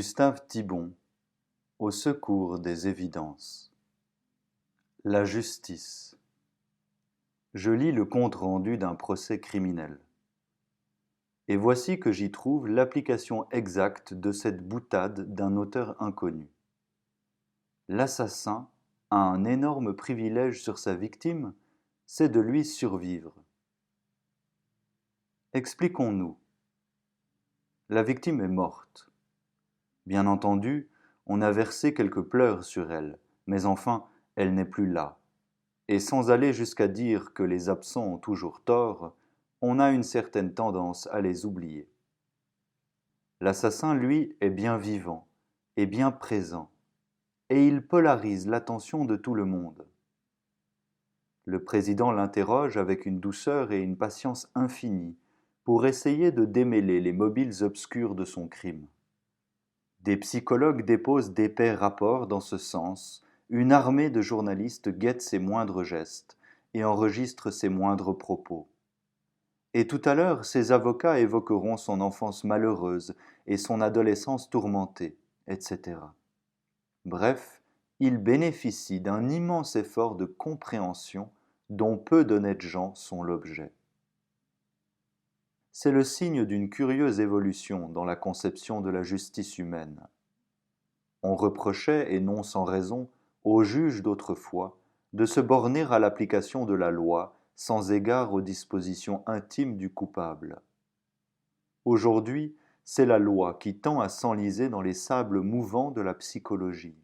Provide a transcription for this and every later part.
Gustave Thibon, au secours des évidences. La justice. Je lis le compte-rendu d'un procès criminel. Et voici que j'y trouve l'application exacte de cette boutade d'un auteur inconnu. L'assassin a un énorme privilège sur sa victime, c'est de lui survivre. Expliquons-nous. La victime est morte. Bien entendu, on a versé quelques pleurs sur elle, mais enfin, elle n'est plus là. Et sans aller jusqu'à dire que les absents ont toujours tort, on a une certaine tendance à les oublier. L'assassin, lui, est bien vivant, et bien présent, et il polarise l'attention de tout le monde. Le président l'interroge avec une douceur et une patience infinies pour essayer de démêler les mobiles obscurs de son crime. Des psychologues déposent d'épais rapports dans ce sens, une armée de journalistes guette ses moindres gestes et enregistre ses moindres propos. Et tout à l'heure, ses avocats évoqueront son enfance malheureuse et son adolescence tourmentée, etc. Bref, il bénéficie d'un immense effort de compréhension dont peu d'honnêtes gens sont l'objet. C'est le signe d'une curieuse évolution dans la conception de la justice humaine. On reprochait, et non sans raison, aux juges d'autrefois de se borner à l'application de la loi sans égard aux dispositions intimes du coupable. Aujourd'hui, c'est la loi qui tend à s'enliser dans les sables mouvants de la psychologie.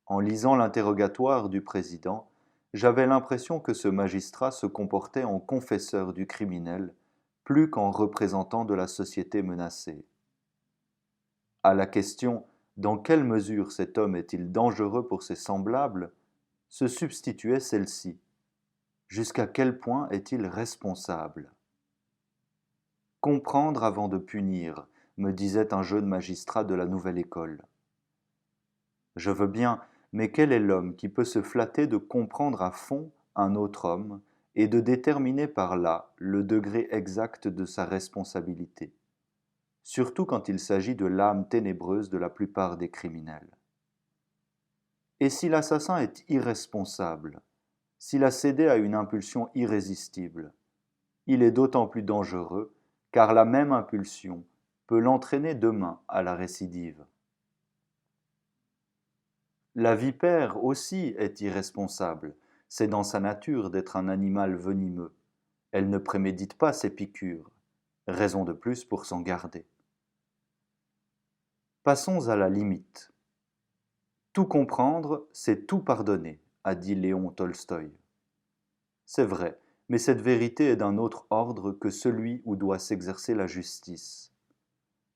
En lisant l'interrogatoire du président, j'avais l'impression que ce magistrat se comportait en confesseur du criminel, plus qu'en représentant de la société menacée. À la question « Dans quelle mesure cet homme est-il dangereux pour ses semblables ?» se substituait celle-ci. Jusqu'à quel point est-il responsable? Comprendre avant de punir, me disait un jeune magistrat de la nouvelle école. Je veux bien, mais quel est l'homme qui peut se flatter de comprendre à fond un autre homme et de déterminer par là le degré exact de sa responsabilité, surtout quand il s'agit de l'âme ténébreuse de la plupart des criminels? Et si l'assassin est irresponsable, s'il a cédé à une impulsion irrésistible, il est d'autant plus dangereux car la même impulsion peut l'entraîner demain à la récidive. La vipère aussi est irresponsable, c'est dans sa nature d'être un animal venimeux. Elle ne prémédite pas ses piqûres, raison de plus pour s'en garder. Passons à la limite. Tout comprendre, c'est tout pardonner, a dit Léon Tolstoï. C'est vrai, mais cette vérité est d'un autre ordre que celui où doit s'exercer la justice.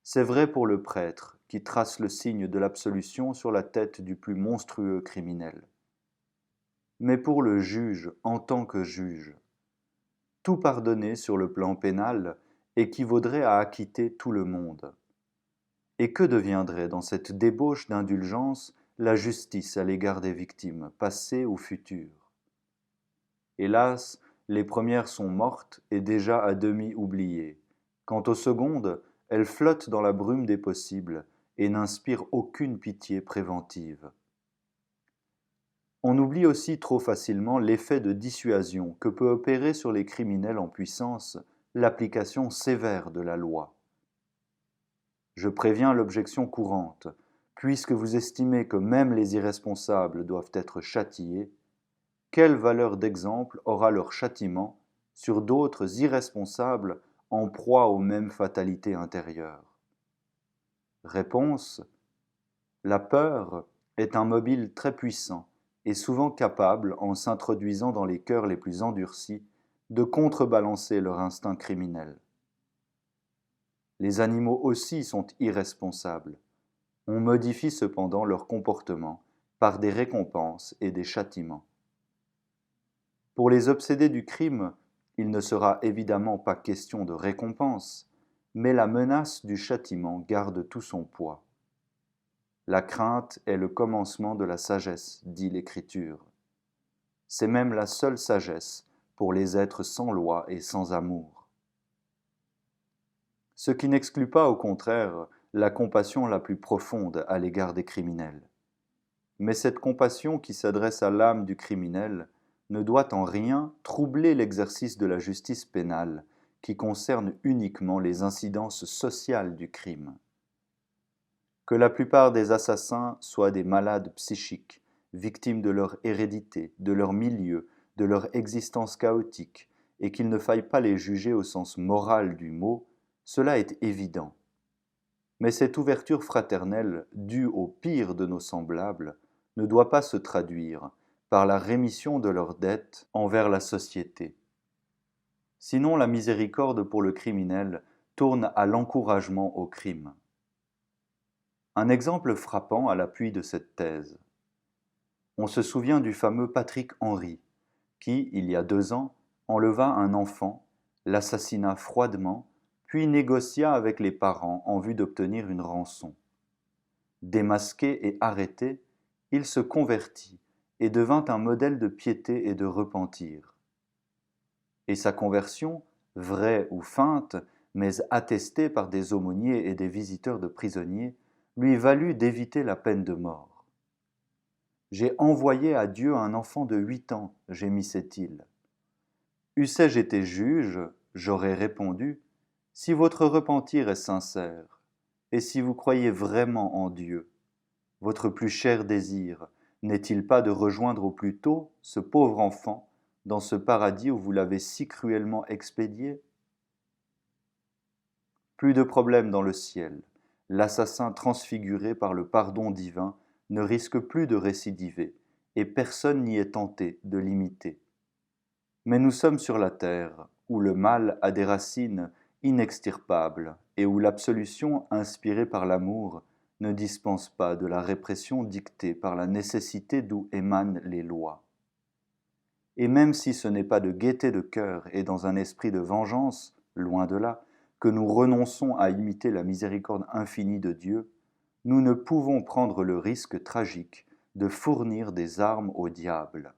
C'est vrai pour le prêtre qui trace le signe de l'absolution sur la tête du plus monstrueux criminel. Mais pour le juge en tant que juge, tout pardonner sur le plan pénal équivaudrait à acquitter tout le monde. Et que deviendrait dans cette débauche d'indulgence la justice à l'égard des victimes, passées ou futures? Hélas, les premières sont mortes et déjà à demi oubliées. Quant aux secondes, elles flottent dans la brume des possibles et n'inspirent aucune pitié préventive. On oublie aussi trop facilement l'effet de dissuasion que peut opérer sur les criminels en puissance l'application sévère de la loi. Je préviens l'objection courante, puisque vous estimez que même les irresponsables doivent être châtiés, quelle valeur d'exemple aura leur châtiment sur d'autres irresponsables en proie aux mêmes fatalités intérieures? Réponse: la peur est un mobile très puissant et souvent capable, en s'introduisant dans les cœurs les plus endurcis, de contrebalancer leur instinct criminel. Les animaux aussi sont irresponsables. On modifie cependant leur comportement par des récompenses et des châtiments. Pour les obsédés du crime, il ne sera évidemment pas question de récompense, mais la menace du châtiment garde tout son poids. La crainte est le commencement de la sagesse, dit l'Écriture. C'est même la seule sagesse pour les êtres sans loi et sans amour. Ce qui n'exclut pas, au contraire, la compassion la plus profonde à l'égard des criminels. Mais cette compassion qui s'adresse à l'âme du criminel ne doit en rien troubler l'exercice de la justice pénale, qui concerne uniquement les incidences sociales du crime. Que la plupart des assassins soient des malades psychiques, victimes de leur hérédité, de leur milieu, de leur existence chaotique, et qu'il ne faille pas les juger au sens moral du mot, cela est évident. Mais cette ouverture fraternelle, due au pire de nos semblables, ne doit pas se traduire par la rémission de leurs dettes envers la société. Sinon, la miséricorde pour le criminel tourne à l'encouragement au crime. Un exemple frappant à l'appui de cette thèse. On se souvient du fameux Patrick Henry, qui, il y a 2 ans, enleva un enfant, l'assassina froidement, puis négocia avec les parents en vue d'obtenir une rançon. Démasqué et arrêté, il se convertit et devint un modèle de piété et de repentir. Et sa conversion, vraie ou feinte, mais attestée par des aumôniers et des visiteurs de prisonniers, lui valut d'éviter la peine de mort. « J'ai envoyé à Dieu un enfant de 8 ans, gémissait-il. Eussé-je été juge, j'aurais répondu, si votre repentir est sincère, et si vous croyez vraiment en Dieu, votre plus cher désir n'est-il pas de rejoindre au plus tôt ce pauvre enfant dans ce paradis où vous l'avez si cruellement expédié? Plus de problème dans le ciel. L'assassin transfiguré par le pardon divin ne risque plus de récidiver, et personne n'y est tenté de l'imiter. Mais nous sommes sur la terre, où le mal a des racines inextirpables, et où l'absolution inspirée par l'amour ne dispense pas de la répression dictée par la nécessité d'où émanent les lois. Et même si ce n'est pas de gaieté de cœur et dans un esprit de vengeance, loin de là, que nous renonçons à imiter la miséricorde infinie de Dieu, nous ne pouvons prendre le risque tragique de fournir des armes au diable.